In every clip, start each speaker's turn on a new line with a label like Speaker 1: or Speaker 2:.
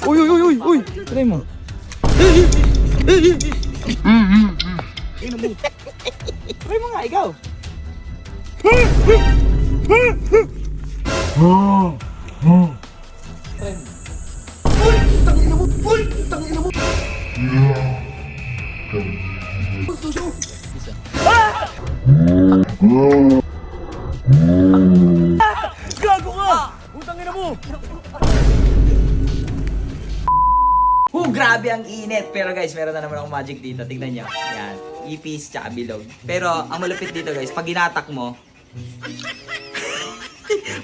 Speaker 1: Uy, uy, uy, uy, uy. Try mo. Try mo nga, ikaw. Gago ka! Utang ina mo! Grabe ang init. Pero guys, meron na naman akong magic dito. Tignan nyo. Yan. Ipis tsaka bilog. Pero ang malupit dito guys, pag ginatak mo,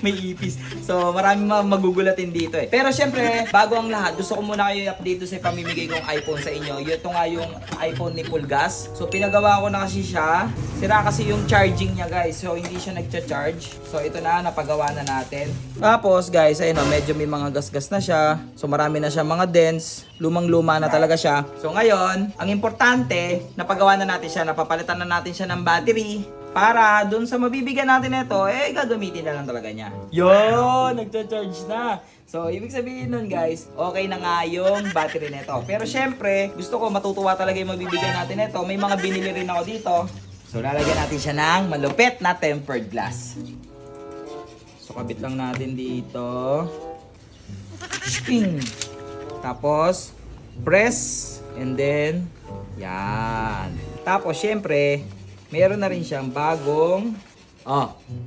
Speaker 1: may ipis. So, maraming magugulatin dito eh. Pero syempre, bago ang lahat, gusto ko muna kayo i-update sa pamimigay kong iPhone sa inyo. Ito nga yung iPhone ni Pulgas. So, pinagawa ko na kasi siya. Sira kasi yung charging niya guys. So, hindi siya nagcha-charge. So, ito na, napagawa na natin. Tapos guys, ayun o, medyo may mga gasgas na siya. So, marami na siya mga dents. Lumang-luma na talaga siya. So, ngayon, ang importante, napagawa na natin siya. Napapalitan na natin siya ng battery. Para dun sa mabibigyan natin ito, eh gagamitin na lang talaga niya. Yun! Nagcha-charge na! So, ibig sabihin nun guys, okay na nga yung battery nito. Pero syempre, gusto ko matutuwa talaga yung mabibigyan natin ito. May mga binili rin ako dito. So, lalagyan natin siya ng malupit na tempered glass. So, kabit lang natin dito. Spin! Tapos, press. And then, yan. Tapos, syempre, meron na rin siyang bagong,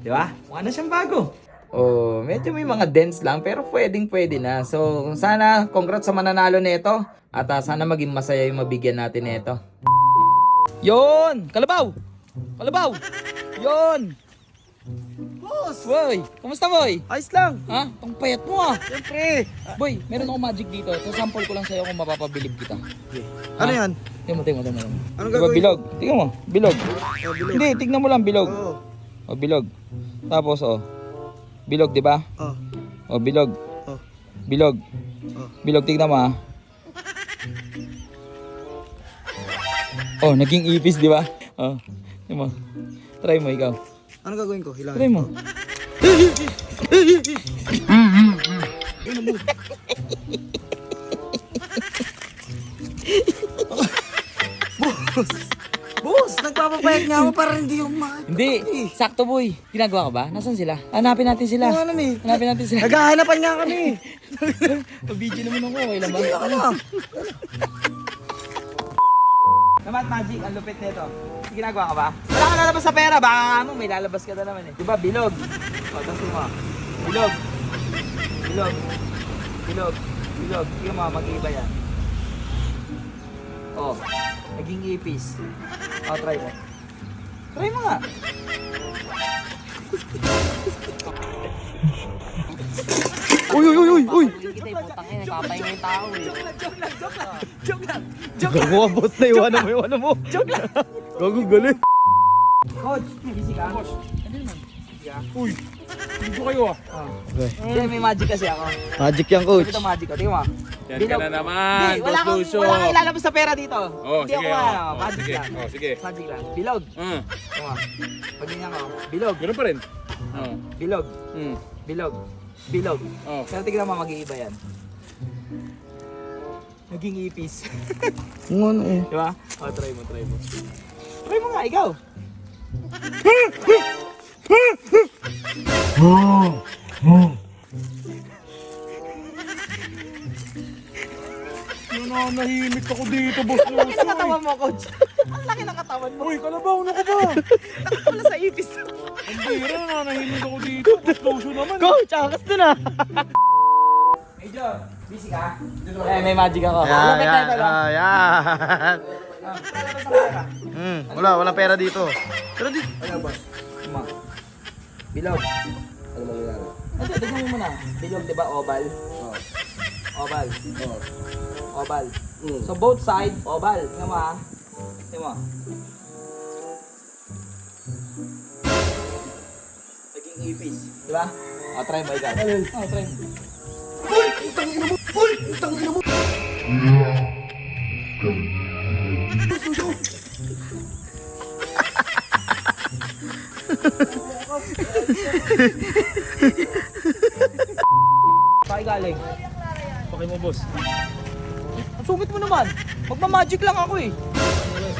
Speaker 1: di ba? Mukha na siyang bago. Medyo may mga dents lang pero pwede na. So, sana congrats sa mananalo nito at sana maging masaya yung mabigyan natin nito. Yon, kalabaw. Kalabaw. Yon. Boss! Boy, kumusta boy?
Speaker 2: Ayos lang.
Speaker 1: Ha? Ang payat mo ah.
Speaker 2: Siyempre.
Speaker 1: Boy, meron akong magic dito. So, sample ko lang sa'yo kung mapapabilib kita.
Speaker 2: Ano yan?
Speaker 1: Tingnan mo.
Speaker 2: Anong
Speaker 1: Diba
Speaker 2: gagawin?
Speaker 1: bilog? Tingnan mo, bilog.
Speaker 2: Oh, bilog.
Speaker 1: Hindi, tignan mo lang bilog.
Speaker 2: Oo.
Speaker 1: O, bilog. Tapos, bilog, di ba?
Speaker 2: Oh.
Speaker 1: O, bilog.
Speaker 2: Oh.
Speaker 1: Bilog.
Speaker 2: Oh.
Speaker 1: Bilog, tignan mo ah. Oh, naging ipis, di ba? Oh, tignan mo. Try mo, ikaw.
Speaker 2: Anong gagawin ko? Hilangin
Speaker 1: Try mo.
Speaker 2: Boss, nagpapapayag nga ako para hindi yung mga...
Speaker 1: Hindi, sakto boy. Ginagawa ka ba? Nasaan sila? Hanapin natin sila.
Speaker 2: Ano eh?
Speaker 1: Hanapin natin sila.
Speaker 2: Naghahanapan nga kami.
Speaker 1: Pa-video naman ako, okay lang ba?
Speaker 2: Sige, ako lang.
Speaker 1: Namat magic, ang lupit nito. Ginagawa ka ba? Wala ka lalabas sa pera, baka ano, may lalabas ka na naman eh. Diba, bilog? O, tasin mo. Bilog. Bilog. Bilog. Bilog. Tingnan mo, mag-iiba yan. O, naging ipis. O, try mo. Try mo nga. Uy, uy, uy, uy, uy!
Speaker 2: Gago ka, boss na iwanan mo.
Speaker 1: Joke lang!
Speaker 2: Gago, galit.
Speaker 1: Coach, busy ka? Coach,
Speaker 2: Uy, hindi ko kayo ah.
Speaker 1: Hindi, may magic kasi ako.
Speaker 2: Magic yan, coach.
Speaker 1: Ito magic ko, tingnan mo.
Speaker 3: Yan ka na naman,
Speaker 1: Hindi, wala
Speaker 3: Boss
Speaker 1: kang,
Speaker 3: Lucio.
Speaker 1: wala kang ilalabas sa pera dito.
Speaker 3: Oh,
Speaker 1: Hindi
Speaker 3: sige.
Speaker 1: ako
Speaker 3: Oh,
Speaker 1: magic
Speaker 3: sige.
Speaker 1: lang.
Speaker 3: Oh, sige.
Speaker 1: Magic lang. Bilog. Tingnan mo. Pag ganyan ko, bilog.
Speaker 3: Ganun pa rin. Oh.
Speaker 1: Bilog.
Speaker 3: Mm.
Speaker 1: Bilog. Bilog.
Speaker 3: Oh.
Speaker 1: Pero tignan mo, mag-iiba yan. Naging ipis.
Speaker 2: Kung ano eh.
Speaker 1: Diba? O, try mo. Try mo nga, ikaw.
Speaker 2: Nahimik ako dito, boss
Speaker 1: Ang laki ng katawan mo, coach. Ang laki ng katawan mo.
Speaker 2: Uy, kalabaw na ko ba?
Speaker 1: Wala sa ipis.
Speaker 2: Ang bira, nanahimik ako dito. Boss Lucio naman.
Speaker 1: Coach, akas doon ah. Medyo, busy ka? May magic ako. Lapit na ito lang.
Speaker 2: Yan.
Speaker 1: Lalabas sa pera.
Speaker 2: Walang pera dito. Pero di...
Speaker 1: Ano, boss? Uma. Bilog. Ano ba yun? Ito, tignan mo muna. Bilog, di ba? Oval. Oh. Oval. Oh. Oval. So, both side, oval. Tignan mo ah. Tignan mo. Naging ipis. Di ba? O, try mo ikaw. O, try mo.
Speaker 2: Uy! Utang ina mo! Uy! Utang ina mo!
Speaker 1: Bakit galing?
Speaker 2: Paki mo, boss.
Speaker 1: Ang sungit mo naman. Magma-magic lang ako eh.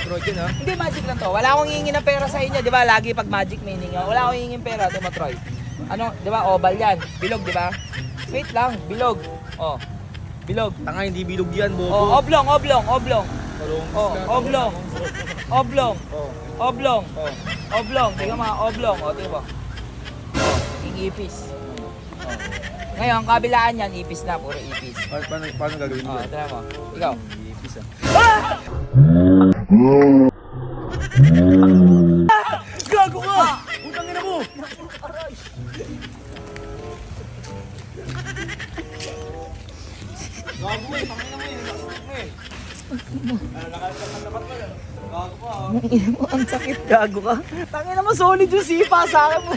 Speaker 2: Trojan ha?
Speaker 1: Hindi, magic lang to. Wala akong hihingi ng pera sa inyo, di ba? Lagi pag magic may hiningi. Wala akong hihingi ng pera, di ba, Troy? Ano, di ba? Oval yan. Bilog, di ba? Wait lang, bilog. Oh. Bilog.
Speaker 2: Tanga, hindi bilog yan, bobo.
Speaker 1: Oh, oblong, oblong, oblong.
Speaker 2: Parang
Speaker 1: Oh, oblong. Oblong.
Speaker 2: Oh.
Speaker 1: Oblong.
Speaker 2: Oh.
Speaker 1: Oblong. Tingnan mga oblong. O, tingnan mo. Oh, yung ipis. Oh. Ngayon, kabilaan yan, ipis na. Puro ipis.
Speaker 2: Paano gagawin
Speaker 1: Oh,
Speaker 2: mo?
Speaker 1: tingnan mo. Ikaw.
Speaker 2: Ipis ah. Gago ka! Putang ina mo! Gago mo eh, tangina mo eh, nakasakit mo eh. Nakalapat mo yan. Gago ka ah.
Speaker 1: Ang ina mo, ang sakit, gago ka. Tangina mo, solid yung sipa sa akin mo.